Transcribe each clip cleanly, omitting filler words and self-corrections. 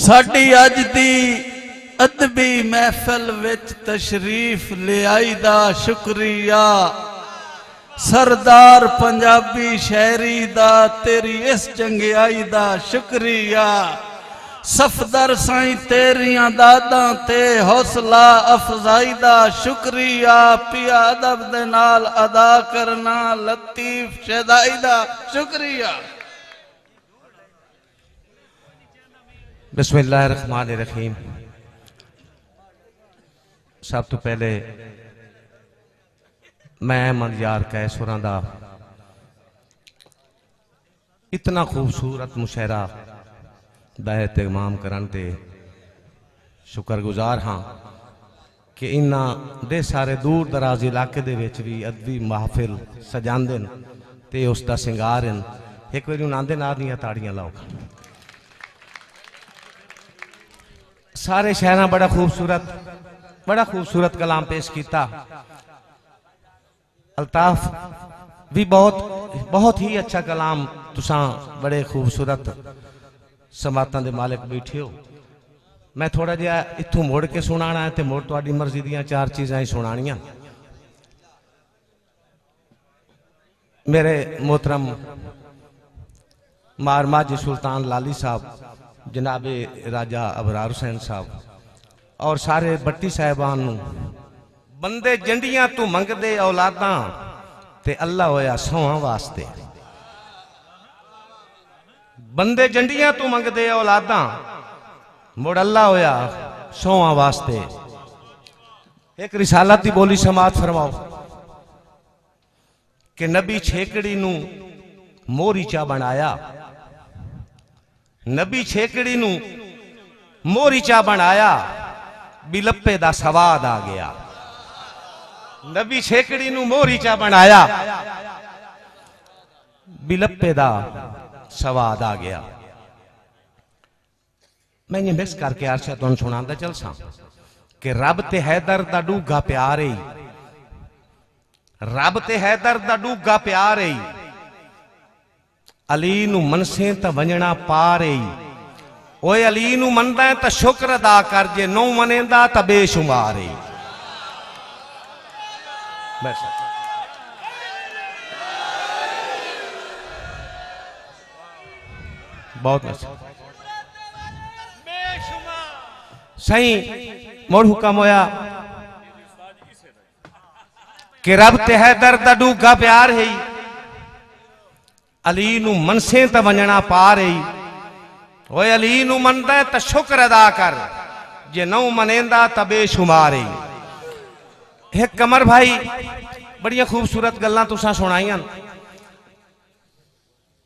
साडी अज दी अदबी महफिल विच तशरीफ ले आई दा शुक्रिया। सरदार पंजाबी शायरी दा तेरी इस चंगियाई दा शुक्रिया। सफदर साईं तेरियां दादा ते हौसला अफजाई दा शुक्रिया। पिया अदब दे नाल अदा करना लतीफ शहदाई दा शुक्रिया। बिस्मिल्लाहिर्रहमानिर्रहीम। सब तो पहले मैं अहमद यार कैसुरां दा इतना खूबसूरत मुशायरा दा एहतमाम करन ते शुक्रगुजार हाँ कि इन्ना दे सारे दूर दराज इलाके दे विच भी अदबी महफिल सजांदे न ते उसका सिंगार न। एक बारी उन्हां दे नाल दियां ताड़ियां लाओ। सारे शायरां बड़ा खूबसूरत कलाम पेश किया। अल्ताफ भी बहुत ही अच्छा कलाम। तुसां बड़े खूबसूरत समातां दे मालिक बैठे हो। मैं थोड़ा जिहा इत्थों मुड़ के सुनाना है तो मुड़ तुहाडी मर्जी दियां चार चीज़ां ही सुनानियां। मेरे मोहतरम मारमाजी सुल्तान लाली साहब, जनाबे राजा अबरार हुसैन साहब और सारे बट्टी साहिबान नूं बंदे जंडियां तू मंगदे औलादां ते अल्लाह होया सौहां वास्ते। बंदे जंडियां तू मंगदे औलादां मुड़ अल्लाह होया सौहां वास्ते। एक रिसालत दी बोली समात फरमाओ कि नबी छेकड़ी नूं मोरीचा बनाया। नबी छेकड़ी नूं मोरीचा बनाया, बिलप्पे दा सवाद आ गया। नबी छेकड़ी नूं मोरीचा बनाया, बिलप्पे दा सवाद आ गया। मैं ये मिक्स करके अर्शा तुहानूं सुणांदा चलसां कि रब ते हैदर दा डूगा प्यार है। रब ते हैदर दा डूगा प्यार है। अली नू मनसे तो वंजना पार ही। ओए अली नू मनदा है तो शुक्र अदा कर, जे नौ मनेंदा तो बेशुमार ही। बहुत सही मुड़ हुक्म होया कि रब ते हैदर दा डूगा प्यार है। अली नू मनसे तो वंजना पार ही। ओए अली नू मनदा है तो शुक्र अदा कर, जे नौ मनेंदा तो बेशुमार ही। एक कमर भाई बड़िया खूबसूरत गल्लां तुसां सुनाइयां।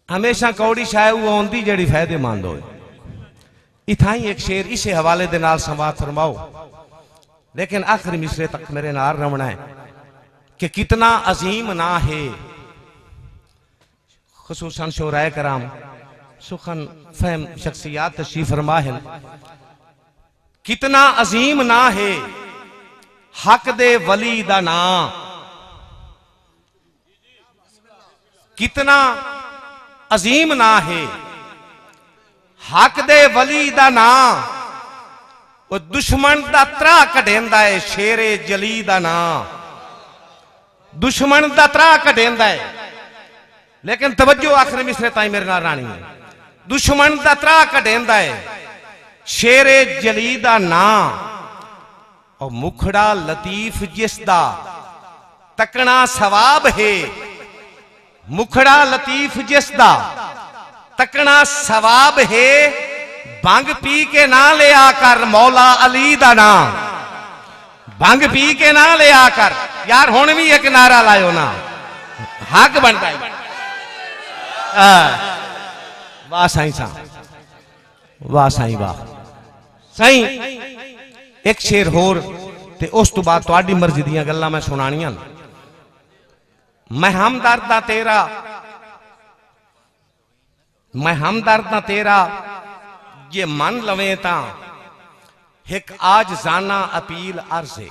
हमेशा कौड़ी शाय वो आउंदी जेड़ी फायदेमंद होए। इथाई एक शेर इसे हवाले दे नाल समात फरमाओ, लेकिन आखिरी मिसरे तक मेरे नाल रवना है कि कितना अजीम ना है। खुसूसन शोराए कराम सुखन फहम शख्सियात तशरीफ फरमा है। कितना अजीम ना है हक दे वली दा ना। कितना अजीम ना है हक दे वली दा ना। वो दुश्मन दा त्रा कढेंदा है शेरे जली दा ना। दुश्मन दा त्रा कढेंदा है, लेकिन तवज्जो आखिरी मिसरे ताई मेरे नाल रानी है। दुश्मन दा त्रा कढेंदा है शेरे जली दा ना। और मुखड़ा लतीफ जिसदा तकना सवाब है। मुखड़ा लतीफ जिसदा तकना सवाब है। भंग पी के ना ले आकर मौला अली दा ना। भंग पी के ना ले आकर। यार हुण भी एक नारा लायो ना, हक बनता है। वाह साईं सा, वाह साईं वाह साईं। एक शेर होर ते उस तो बाद तुहाडी मर्जी दियां गल्लां मैं सुनानियां। मैं हमदर्द तेरा, मैं हमदर्द तेरा, जे मन लवे ता एक आज जाना अपील अर्ज़े।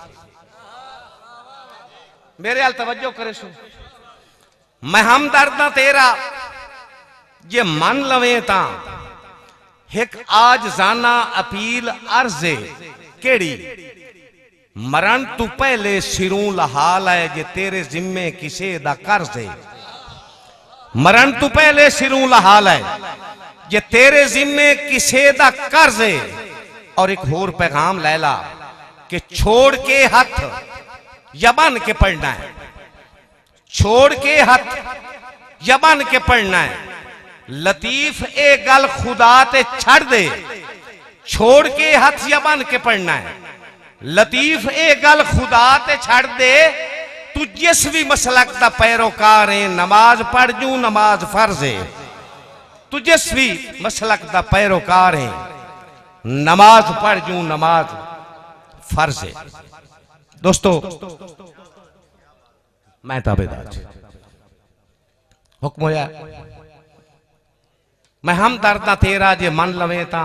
मेरे हाल तवज्जो करे सो। मैं हमदर्द तेरा जे मन लवे ता एक आज जाना अपील अर्जे केड़ी मरण तू पहले सिरों लहाल है जे तेरे जिम्मे किसे दा कर्ज है। मरण तू पहले सिरों लहाल है जे तेरे जिम्मे किसे दा कर्ज है। और एक होर पैगाम लैला कि छोड़ के हाथ यबन के पढ़ना है, छोड़ के हाथ यबन के पढ़ना है। लतीफ ए गल खुदा ते छड़ दे, छोड़ के हाथ यबन के पढ़ना है। लतीफ ए गल खुदा ते छड़ दे, तू जिस भी मसलक दा पैरोकार है नमाज पढ़ जू नमाज फर्ज है। तू जिस भी मसलक दा पैरोकार है नमाज पढ़ जू नमाज फर्ज है। दोस्तों मैं ताबेदार हुक्म होया मैं हम दर्द तेरा जे मन लवे ता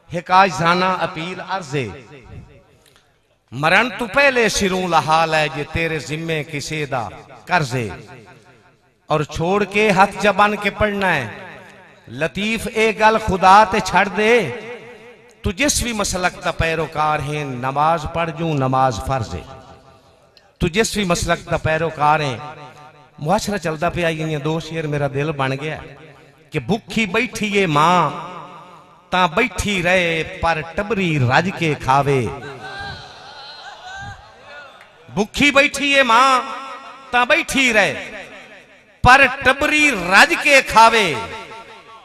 हिकाज जाना अपील अर्जे मरण तू पहले सिरों लहाल है जे तेरे जिम्मे किसे दा कर्जे। और छोड़ के हाथ जबान के पढ़ना है। लतीफ ए गल खुदा ते छड़ दे, तू जिस भी मसलक दा पैरोकार है नमाज पढ़ जू नमाज फर्ज है। तू जिस भी मसलक दा पैरोकार है मुआशरा चलता पे आई दो शेर मेरा दिल बन गया कि भुखी बैठी है मां ता बैठी रहे पर टबरी रज के खावे। भुखी बैठी है मां ता बैठी रहे पर टबरी रज के खावे।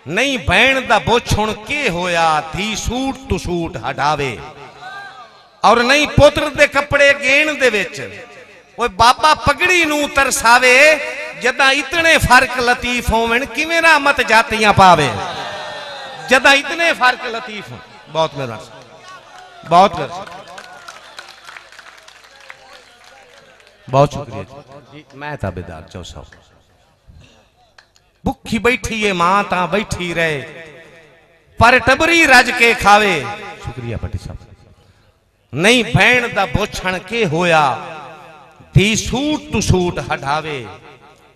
नहीं भैन दा बोछुण के होया धी सूट तू सूट हटावे। और नहीं पुत्र दे कपड़े गेण दे विच ओए बाबा पगड़ी नू तरसावे। जदा इतने फर्क लतीफ होवन किवें रहमत जातियां पावे। जदा इतने फर्क लतीफ हो। बहुत मेहरबानी, बहुत बहुत शुक्रिया जी। मैं ताबेदार चौसा भुखी बैठी है मां ता बैठी रहे पर टबरी रज के खावे। शुक्रिया पटी साहब। नहीं भैन दा बोछण के होया धी सूट तू सूट हटावे।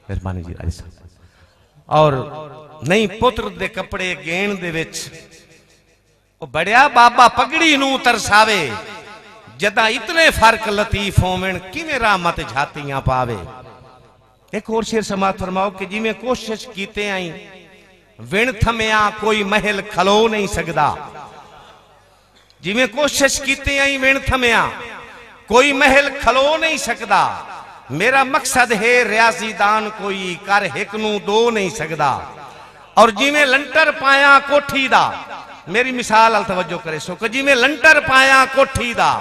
मेहरबानी जी राज साहब। और नहीं पुत्र दे कपड़े गेण दे विच ओ बड़िया बाबा पगड़ी नू तरसावे। जदा इतने फर्क लतीफ होवन किवें रहमत झातियां पावे। एक और शेर समात फरमाओ कि जिमें कोशिश कीते आई विण थमिया कोई महल खलो नहीं सकदा। जिमें कोशिश कीते आई विण थमिया कोई महल खलो नहीं सकदा। मेरा मकसद है रियाजीदान कोई कर हिक नू दो नहीं सकदा। और जिमें लंटर पाया कोठी दा मेरी मिसाल अल तवज्जो करे सो कि जिमें लंटर पाया कोठी दा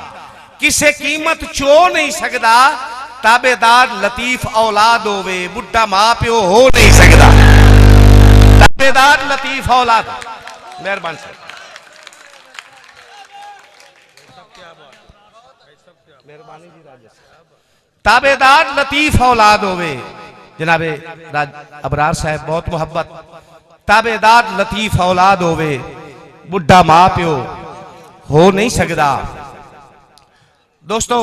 किसे कीमत चो नहीं सकदा। ताबेदार लतीफ औलाद होवे बुढ़ा मां प्यो हो नहीं सकदा। ताबेदार लतीफ औलाद मेहरबान साहब। मेहरबानी जी राजेश। ताबेदार लतीफ औलाद होवे जनाबे अबरार साहब बहुत मोहब्बत। ताबेदार लतीफ औलाद होवे बुढ़ा मां प्यो हो नहीं सकदा। दोस्तों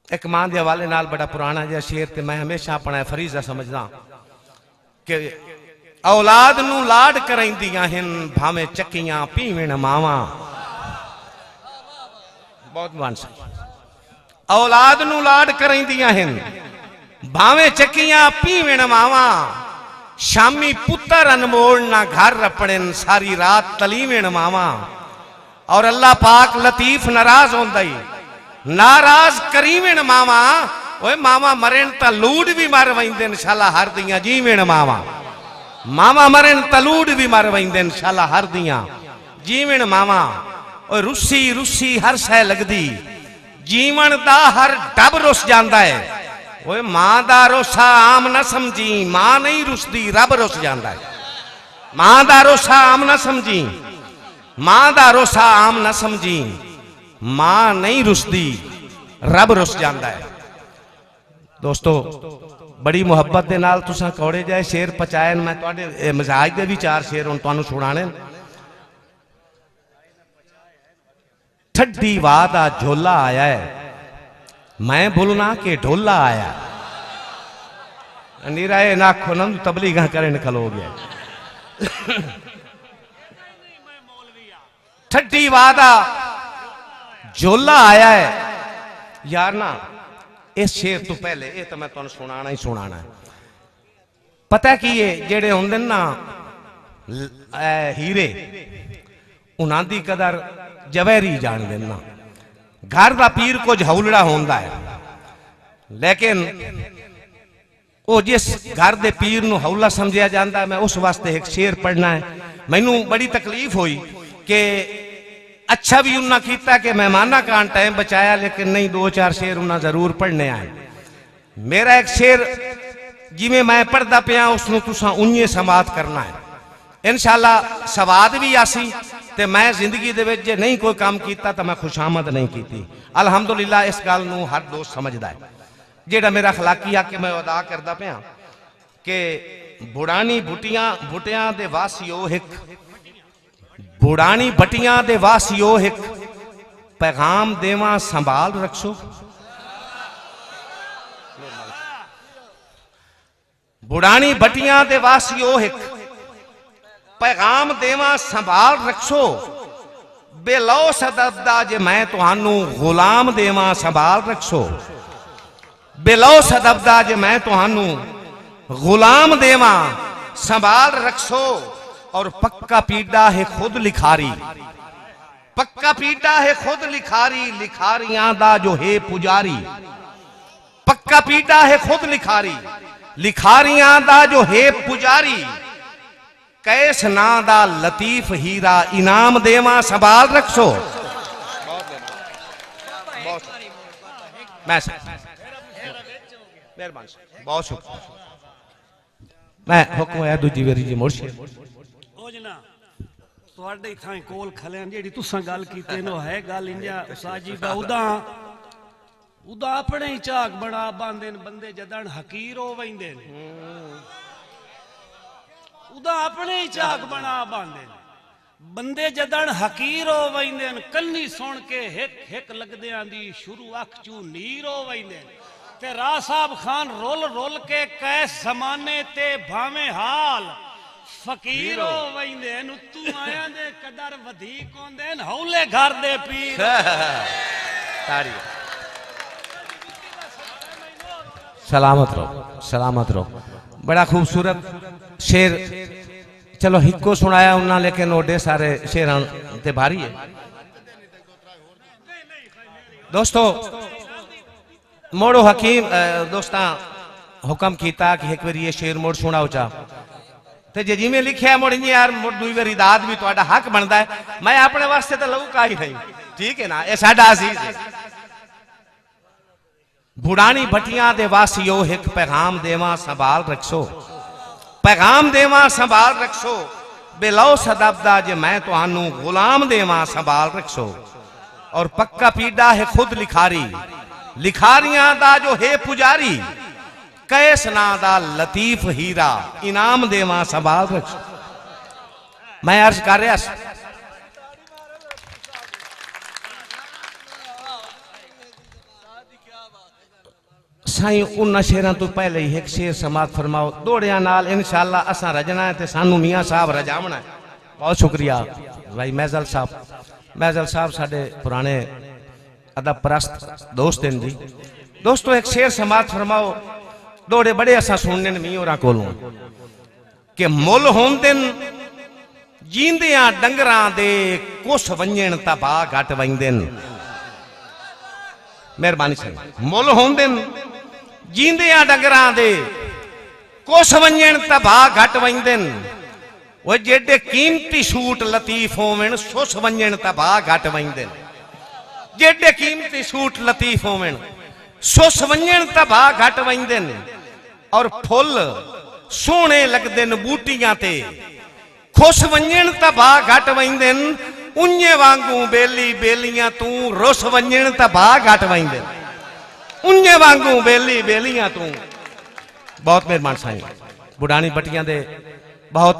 एक मां के हवाले नाल बड़ा पुराना जिहा शेर ते मैं हमेशा अपना फरीजा समझदा कि औलाद नू लाड करैंदियां हिन भावें चक्कियां पीवण मावा। बहुत मान साहब। औलाद नू लाड करैंदियां हिन भावें चक्कियां पीवण मावा। शामी पुत्र अनमोल ना घर अपने सारी रात तलीवण मावा। और अल्लाह पाक लतीफ नाराज होंदा ही नाराज करीवेण मावा। ओए मावा मरेन ता लूड भी मर वैंदे शाला हर दियां जीवेण मावा। मावा मरेन ता लूड भी मर वैंदे शाला हर दियां जीवेण मावा। ओए रुसी रुसी हर सह लगदी जीवन दा हर डब रुस जांदा है। ओए मां दा रोसा आम ना समझी मां नहीं रुसदी रब रुस जांदा है। मां दा रोसा आम ना समझी मां दा रोसा आम ना समझी मां नहीं रुसदी रब रुस जांदा है। दोस्तों बड़ी मुहब्बत दे नाल तुसां कौड़े जाए शेर पचाए। मैं तुहाडे मजाज दे भी चार शेर हुण तुहानू सुणाने। ठड्डी वाह दा झोला आया है मैं बोलना के ढोला आया। निराए नाखो नंद तबलीगा करन खलो गया। ठड्डी वादा झोला आया है यार ना। इस शेर तो पहले ये तो मैं तुहानू सुनाना ही सुनाना है। पता की है जेड़े होंदे ना हीरे उन्हां दी कदर जवहरी जान देना। घर का पीर कुछ हौलड़ा होंदा है, लेकिन वो जिस घर के पीर नू हौला समझिया जाता है, मैं उस वास्ते एक शेर पढ़ना है। मैनू बड़ी तकलीफ हुई कि अच्छा भी उन्हें किया कि मेहमाना का टाइम बचाया, लेकिन नहीं, 2-4 शेर उन्हें जरूर पढ़ने आए। मेरा एक शेर जिमें मैं पढ़ता पिया उसनू तुसां उन्हें समात करना है। इंशाअल्लाह सवाद भी आसी ते मैं जिंदगी दे विच जे नहीं कोई काम किया तो मैं खुशामद नहीं की। अलहमदुलिल्लाह इस गल नू हर दोस्त समझदा है। जेड़ा मेरा अखलाकी हक मैं अदा करदा पिया कि बुढ़ानी बुटियां दे वासियो हिक, बुढ़ानी बटियां दे वासियो हिक, पैगाम देवा संभाल रखसो। बुढ़ानी बटियां दे वासियो हिक, पैगाम देवा संभाल रखसो। बेलो सदबदा जे मैं तुहानू गुलाम देवा संभाल रखसो। बेलो सदबदा जे मैं तुहानू गुलाम देवा संभाल रखसो। और पक्का पीड़ा है खुद लिखारी, पक्का पीड़ा है खुद लिखारी, लिखारियां दा जो है पुजारी। पक्का पीड़ा है खुद लिखारी, लिखारियां दा जो है पुजारी। कैस ना दा लतीफ हीरा, इनाम देवा संभाल रखसो। मेहरबानी, बहुत शुक्रिया। मैं हुक्म है दूजी वेरी जी मुर्शिद ਤੁਹਾਡੇ ਥਾਂ ਕੋਲ ਖਲਿਆਂ ਜਿਹੜੀ ਤੁਸੀਂ ਗੱਲ ਕੀਤੀ ਨੋ ਹੈ ਗੱਲ ਇੰਜਾ ਸਾਜੀ ਦਾ ਉਦਾ ਆਪਣੇ ਹੀ ਝਾਕ ਬਣਾ ਬਾਂਦੇ ਨੇ ਬੰਦੇ ਜਦਣ ਹਕੀਰ ਹੋ ਵੈਂਦੇ ਨੇ। ਉਦਾ ਆਪਣੇ ਹੀ ਝਾਕ ਬਣਾ ਬਾਂਦੇ ਨੇ ਬੰਦੇ ਜਦਣ ਹਕੀਰ ਹੋ ਵੈਂਦੇ ਨੇ। ਕੰਨੀ ਸੁਣ ਕੇ ਹਿੱਕ ਲੱਗਦਿਆਂ ਦੀ ਸ਼ੁਰੂ ਅੱਖ ਚੂ ਨੀਰ ਹੋ ਵੈਂਦੇ ਨੇ। ਤੇ ਰਾਹ ਸਾਹਿਬ ਖਾਨ ਰੁੱਲ ਕੇ ਕੈਸ ਜ਼ਮਾਨੇ ਤੇ ਭਾਵੇਂ ਹਾਲ फकीर हो वैंदे न। तू आया दे कदर वधीक होंदे न हौले घर दे पीर। सलामत रहो, सलामत रहो। बड़ा खूबसूरत शेर चलो हिको सुनाया उन्ना, लेकिन ओडे सारे शेरां ते भारी है। दोस्तों मोड़ो हकीम दोस्तां हुक्म कीता कि एक बार ये शेर मोड़ सुनाओ चा। ते जे जिमें लिखिया मुड़ यार मुड़ दुई बारी दाद भी तुहाडा हक बनता है। मैं अपने वास्ते तो लहू का ही नहीं, ठीक है ना, ये साडा अजीज है। बुढ़ानी भटियां दे वासियो हिक, पैगाम देवा संभाल रखसो। पैगाम देवा संभाल रखसो। बेलो सदबदा जे मैं तुहानू गुलाम देवा संभाल रखसो। और पक्का पीड़ा है खुद लिखारी, लिखारियां दा जो है पुजारी। कैस ना दा लतीफ हीरा, इनाम देवा संभाल रख। मैं अर्ज कर रहा साईं उन शेरां तो पहले ही एक शेर समात फरमाओ। दौड़िया नाल इंशाअल्लाह असां रजना है ते सानू मियां साहब रजावना है। बहुत शुक्रिया भाई मैजल साहब। मैजल साहब साडे पुराने अदब परस्त दोस्त हैं जी। दोस्तों एक शेर समात फरमाओ। दौड़े बड़े असा सुनने मीरा कोलों कि मुल होंदे जींदियां डंगरां दे कुछ वंजण तबा घट वंदे। मेहरबानी से मुल होंदे जींदियां डंगरां दे कुछ वंजण तबा घट वंदे। वो जेडे कीमती सूट लतीफ होवन सुस वंजण तबा घट वंदे। जेडे कीमती सूट लतीफ होवन सुस वंजण तबा घट वंदे। और फुल सोहने लगदे न बूटियां ते खुश वंजण तबा घट वंदे। उन्ने वांगू बेली बेलियां तू रुस वंजण तबा घट वंदे। उन्ने वांगू बेली बेलियां तू। बहुत मेहरबान साईं। बुढ़ानी बटियां दे बहुत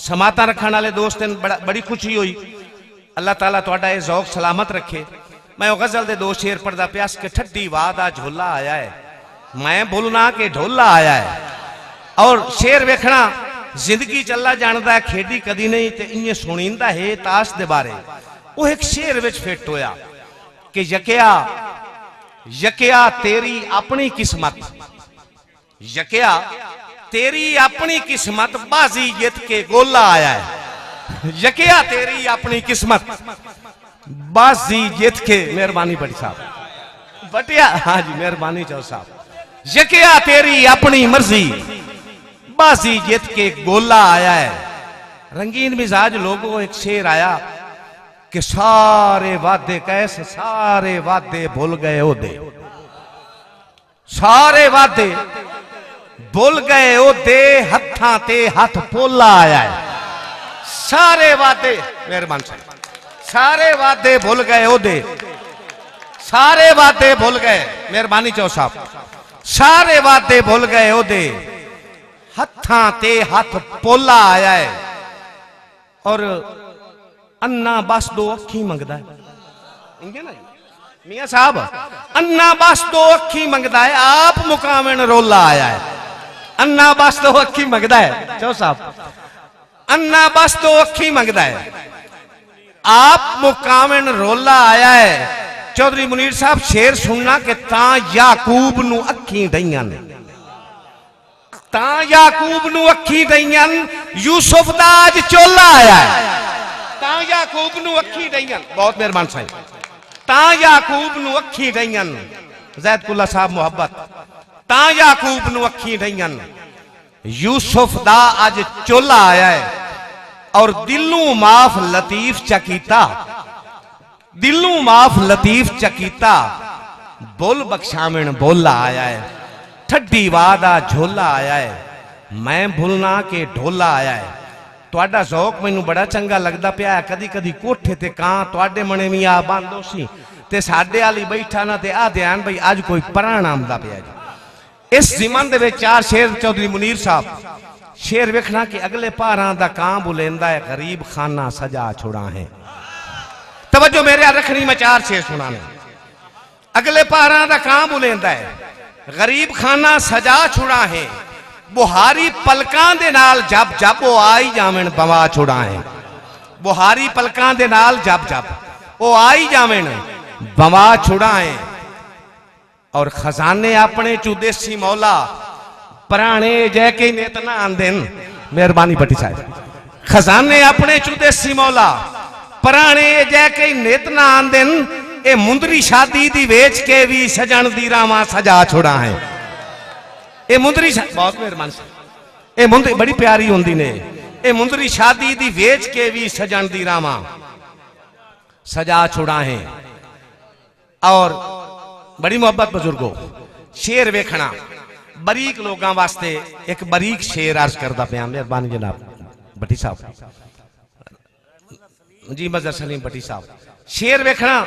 समाता रखने वाले दोस्त हैं। बड़ी खुशी हुई। अल्लाह ताला तुहाडा ये ज़ौक सलामत रखे। मैं गजल दे 2 शेर पढ़दा प्यास के ठड्डी वादा झोला आया है, मैं बोलना के ढोला आया है। और शेर वेखना जिंदगी चला जानता है, खेडी कदी नहीं, ते इं सुनींदा है ताश दे बारे। वो एक शेर विच फिट होया कि यकिया यकिया तेरी अपनी किस्मत, यकिया तेरी अपनी किस्मत, बाजी जित के गोला आया है। यकिया तेरी अपनी किस्मत, बाजी जित के, मेहरबानी बड़ी साहब बटिया, हाँ जी मेहरबानी चौ साहब, यकिया तेरी अपनी मर्जी, बाजी जित के गोला आया है। रंगीन मिजाज लोगों एक शेर आया कि सारे वादे कैसे, सारे वादे भूल गए ओदे, सारे वादे भूल गए ओदे, हत्था ते हथ पोला आया है। सारे वादे, मेहरबान साहब, सारे वादे भूल गए ओदे, सारे वादे भूल गए, मेहरबानी चौ साहब, सारे वादे भूल गए ओदे, हत्था ते हथ पोला आया है। और अन्ना बस दो अखी मंगदा है, इंगे ना मियां साहब, अन्ना बस दो अखी मंगदा है, आप मुकामन रोला आया है। अन्ना बस दो अखी मंगदा है, चौ साहब, अन्ना बस दो अखी मंगदा है, आप मुकामन रोला आया है। चौधरी मुनीर साहब शेर सुनना कि ता याकूब नू अखी डईयां ने, ता याकूब नू अखी डईयां, यूसुफ दा अज चोला आया है। ता याकूब नू अखी डईयां, बहुत मेहरबान साहब, ता याकूब नू अखी डईयां, जैदकुल्ला साहब मोहब्बत, ता याकूब नू अखी डईयां, यूसुफ दा अज चोला आया है। और दिलों माफ लतीफ चकीता, दिलों माफ लतीफ चकीता, बोल बख्शामिन बोला आया है। ठड्डी वादा झोला आया है, मैं भुलना के ढोला आया है। तुहाडा ज़ौक मैनू बड़ा चंगा लगदा पिया है। कदी कदी कोठे ते कां तुहाडे मने भी आ बांधो सी ते साडे वाली बैठा ना ते आ ध्यान भाई अज कोई पराना आंदा पिया जी। इस जिमन दे विच चार शेर चौधरी मुनीर साहब, शेर वेखना कि अगले पारां दा कां बुलेंदा है, गरीब खाना सजा छुड़ा है। तवज्जो मेरे रखनी, मैं चार शेर सुनाने। अगले पारां दा कां बुलेंदा है, गरीब खाना सजा छुड़ा है, बुहारी पलकां दे नाल जब जब वो आई जावन बवा छुड़ा है। बुहारी पलकां दे नाल जब जब वो आई जावन बवा छुड़ा है। और खजाने अपने चू देसी मौला, पुराने जै के नेत ना आंदे, मेहरबानी भट्टी साहब, खजाने अपने चू देसी मौला, पुराने जै के नेत ना आंदे। ए मुंदरी शादी दी वेच के भी सजन दी रामा सजा छुड़ा है। ए मुंदरी, बहुत मेहरबान, ए मुंदरी बड़ी प्यारी होंदी ने। ए मुंदरी शादी दी वेच के भी सजन दी रामा सजा छुड़ा है। और बड़ी मोहब्बत बुजुर्गो, शेर वेखना बरीक लोगों वास्ते एक बरीक शेर अर्ज करदा पिया, मेहरबानी जनाब भट्टी साहब जी, मजर सलीम भट्टी साहब। शेर वेखना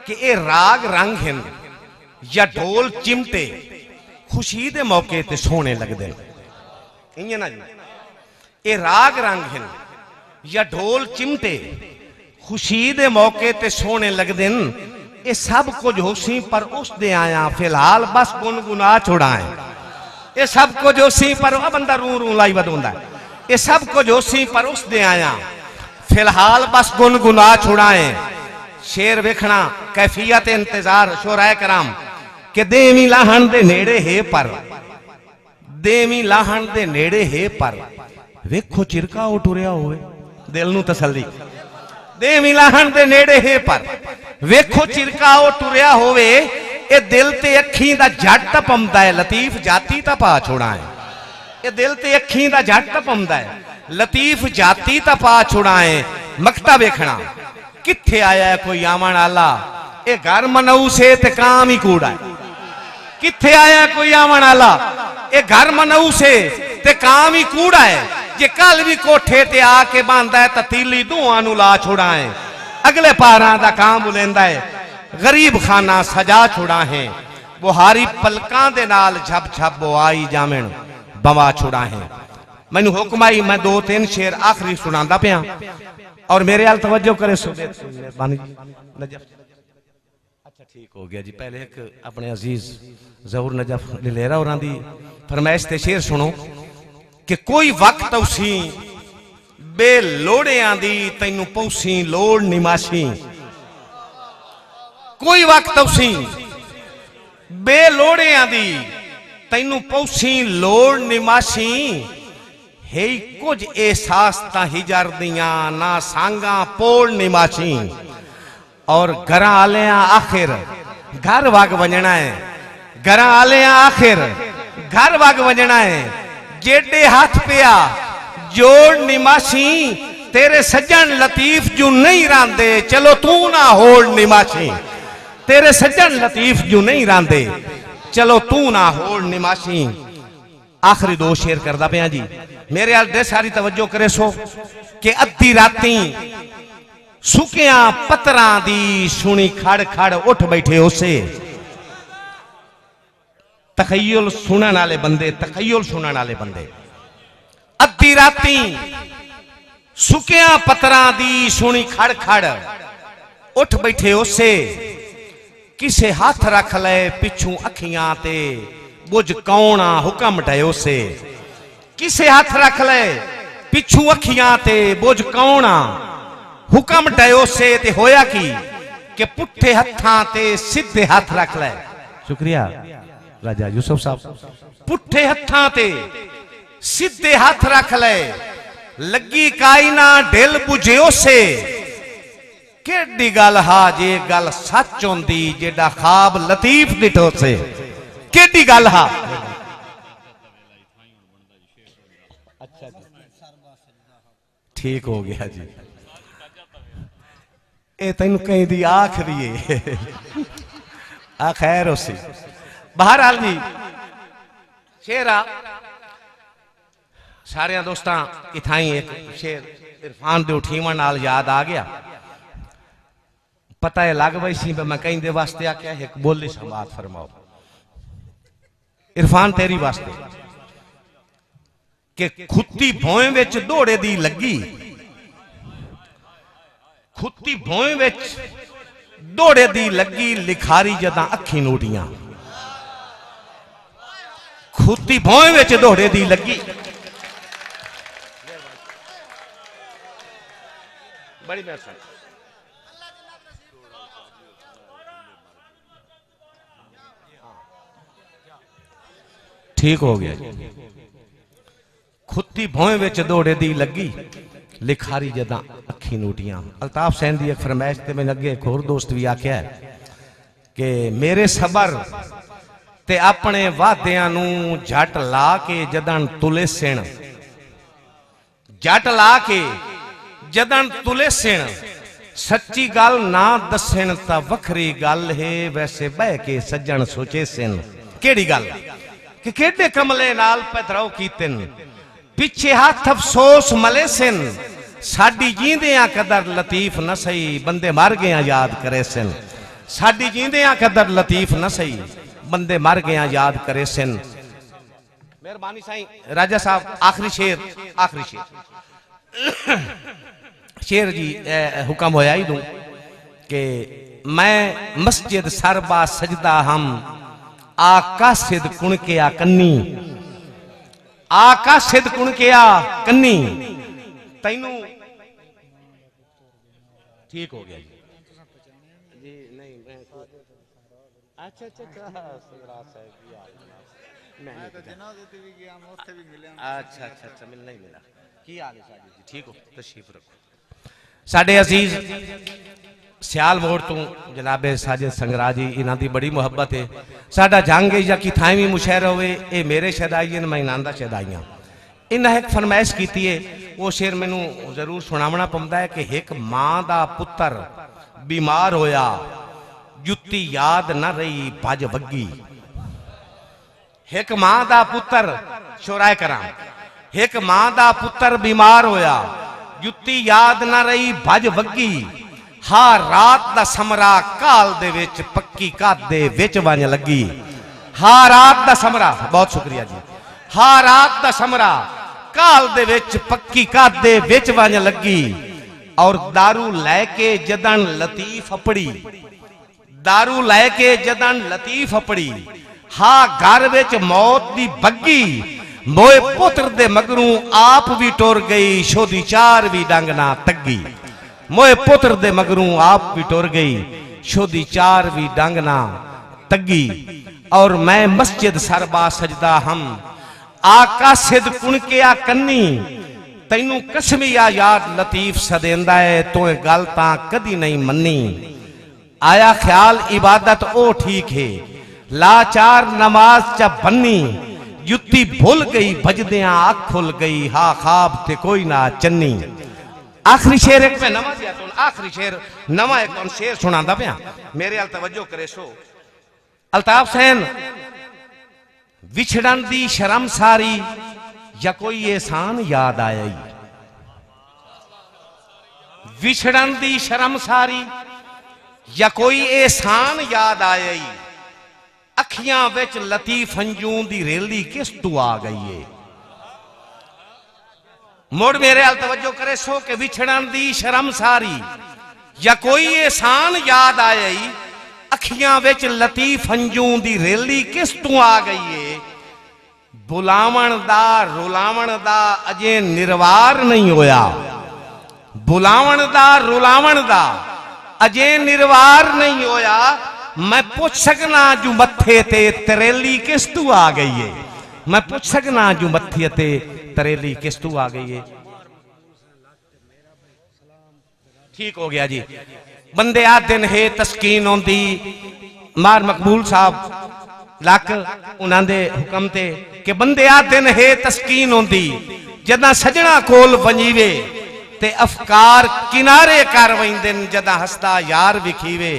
कि ए राग रंग हैं या ढोल चिमटे, खुशी दे मौके ते सोने लगदे इं ना जी। ए राग रंग हैं या ढोल चिमटे, खुशी दे मौके ते सोने लगदे। ये सब कुछ होसी पर उस दे आया, फिलहाल बस गुनगुना छुड़ाए। ये सब कुछ होसी पर बंदा रू रू लाई बदोंदा। ये सब कुछ होसी पर उस दे आया, फिलहाल बस गुनगुना छुड़ाए। शेर वेखना कैफियत इंतजार शोराए कराम कि देवी लाहन दे नेड़े है पर, देवी लाहन दे नेड़े है पर, वेखो चिरका ओ टुरिया होवे, दिल नू तसल्ली। देवी लाहन दे नेड़े है पर, वेखो चिरका ओ टुरिया होवे, ए दिल ते अखी दा झट पमदा है, लतीफ जाती ता पा छुड़ा है। ए दिल ते अखी दा झट पमदा है, लतीफ जाती ता पा छुड़ा है। मकता वेखना किथे आया है कोई आवन आला, ए घर मनऊ से ते काम ही कूड़ा है। किथे आया कोई आवन आला, ए घर मनऊ से ते काम ही कूड़ा है। जे कल भी कोठे ते आके बांधा है ततीली धुआं नू ला छुड़ा है। अगले पारा दा काम बुलेंदा है, गरीब खाना सजा छुड़ा है। बुहारी पलकां दे नाल झप झप वो आई जामन बवा छुड़ा है। मैनू हुक्म आई, मैं दो तीन शेर आखिरी सुनांदा पिया और मेरे हाल तवज्जो करे। नजफ, अच्छा ठीक हो गया जी। पहले एक अपने अजीज जहूर नजफ लिलेरा होरां दी फरमाइश ते शेर सुनो कि कोई वक्त उसी बेलोड़ियां दी तैनू पौसी लोड़ निमासी। कोई वक्त उसी बेलोड़ियां दी तैनू पौसी लोड़ निमासी। है कुछ एहसास ता हिजर दियां ना सांगा पोल निमासी। और घर आलिया आखिर घर वग वजना है, घर आलिया आखिर घर वग वजना है। जेडे हाथ पिया जोड़ निमासी, तेरे सज्जन लतीफ जो नहीं रांदे चलो तू ना होड़ निमासी। तेरे सज्जन लतीफ जो नहीं रांदे चलो तू ना होड़ निमासी। आखिरी दो शेर करदा पिया जी, मेरे हाल दे सारी तवज्जो करे सो कि अद्धी राती सुकिया पत्रा दी सुनी खड़ खड़ उठ बैठे उसे। तखय्युल सुनन वाले बंदे, तखय्युल सुनन वाले बंदे अद्धी राती सुकिया पत्रा दी सुनी खड़ खड़ उठ बैठे उसे। किसे हाथ रख ले पिछू अखियां ते बुझ कौना हुक्म डयो से। किसे हाथ रख ले पिछू अखियां ते बुझ कौना हुक्म डयो से। ते होया कि पुट्ठे हत्थां ते सीधे हाथ रख ले। शुक्रिया राजा यूसुफ साहब। पुट्ठे हत्थां ते सीधे हाथ रख ले, लगी काई ना ढिल बुझे से। केडी गल हा जे गल सच होंदी जेड़ा ख्वाब लतीफ दिठो से। केडी गल हा। ठीक हो गया जी, ए तेन कहीं दी आखरी है आ खैर उसी। बहरहाल जी शेरा सारे दोस्तां इथाई एक शेर इरफान दे उठीवन नाल याद आ गया। पता है लग पई सी मैं कहीं दे वास्ते आख्या एक बोली समात फरमाओ इरफान तेरी वास्ते कि खुत्ती भोए विच दौड़े दी लगी। खुत्ती भोए विच दौड़े दी लगी लिखारी जदा अखी नोटियां। खुत्ती भोए विच दौड़े दी लगी। बड़ी मेहरबानी। ठीक हो गया। खुत्ती भोए विच दौड़े दी लगी लिखारी जदा अखी नोटियां। अल्ताफ सैन दी एक फरमाइश ते मैं अगे एक होर दोस्त भी आख्या है कि मेरे सबर ते अपने वादियां नू झट ला के जदन तुले सिण। झट ला के जदन तुले सिण। सच्ची गल ना दसन ता वखरी गल है, वैसे बह के सज्जन सोचे सिन। केड़ी गल कि केडे कमले नाल पैदराव कीतिन, पिछे हाथ अफसोस मले सिन। साडी जींदियां कदर लतीफ न सही, बंदे मर गया याद करे सिन। साडी जींदियां कदर लतीफ न सही, बंदे मर गया याद करे सिन। मेहरबानी साईं राजा साहब आखिरी शेर। आखिरी शेर शेर जी हुक्म होया ही दूं कि मैं मस्जिद सरबा सजदा हम आका सिद कुण के आ कन्नी। आका सिद कुण के आ कन्नी। तैनू ठीक हो गया जी नहीं मैं अच्छा अच्छा अच्छा अच्छा अच्छा मिल नहीं मिला की हाल है साजिद जी? ठीक हो, तशरीफ रखो। साडे अजीज सियाल मोड़ तो जनाबे साजिद संगरा जी इन्हां दी बड़ी मुहब्बत है। साडा जंग या कि थाई भी मुशहर होवे ये मेरे शहदाई हैं, मैं इन्हां दा शहदाइयां। इन्हें एक फरमाइश की है, वो शेर मैनू जरूर सुनावना पौंदा है कि एक मां दा पुत्र बीमार होया, जुत्ती याद न रही भज वगी। एक मां दा पुत्र शोराए करां, एक मां दा पुत्र बीमार होया, जुत्ती याद न रही भज वगी। हा रात दा समरा काल दे विच पक्की काद दे विच वंज लगी। हा रात दा समरा, बहुत शुक्रिया जी। हा रात दा समरा काल दे विच पक्की काद दे विच वंज लगी। और दारू लैके जदन लतीफ अपड़ी, दारू लैके जदन लतीफ अपड़ी। हा घर विच मौत दी बग्गी, मोए पुत्र दे मगरू आप भी टुर गई शोदी चार भी डंगना तग्गी मोए पुत्र दे मगरू आप भी टुर गई शोदी चार भी डंगना तग्गी और मैं मस्जिद सरबा सजदा हम आका सिद कुणकिया कन्नी तैनू कसमिया याद लतीफ सदेंदा है तो गल तां कदी नहीं मन्नी आया ख्याल इबादत ओ ठीक है लाचार नमाज च बन्नी जुत्ती भुल गई भजदियां अख खुल गई हा खाब ते कोई ना चन्नी आखिरी शेर एक में नवा दिया तो आखिरी शेर नवा एक तो शेर सुनांदा पिया मेरे अल तवज्जो करे सो अल्ताफ हुसैन विछड़न दी शर्म सारी या कोई एहसान याद आया विछड़न दी शर्म सारी या कोई एहसान याद आया अखियां विच लतीफ अंजू दी रेली किस तू आ गई है मुड़ मेरे अल तवज्जो करे सो के विछड़न दी शर्म सारी या कोई एहसान याद आया अखियां विच लतीफ अंजू दी रेली किस तू आ गई है बुलावण दा रुलावण दा अजे निर्वार नहीं होया बुलावण दा रुलावण दा अजे निर्वार नहीं होया मैं पूछ सकना जो मत्थे ते तरेली किस तू आ गई है मैं पूछ सकना जो मत्थे ते तरेली किस तू आ गई है ठीक हो गया जी बंदे आ दिन है तस्कीन होंदी मार मकबूल साहब लक उन्हां दे हुक्म ते कि बंदे आ दिन है तस्कीन होंदी जदा सजना कोल वंजीवे ते अफकार किनारे कर वैंदे जदा हसदा यार विखीवे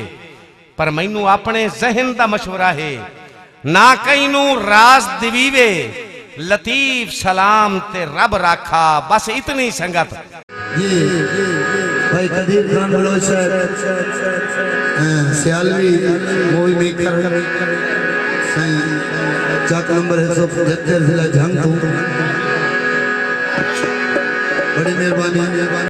पर मैनू अपने जहन दा मशवरा है ना कईनू राज दिवीवे लतीफ सलाम ते रब राखा बस इतनी संगत ये भाई कदीर खान बलोच सियालवी मोई मेकर सही चाक नंबर है 175 जिला झंग बड़ी मेहरबानी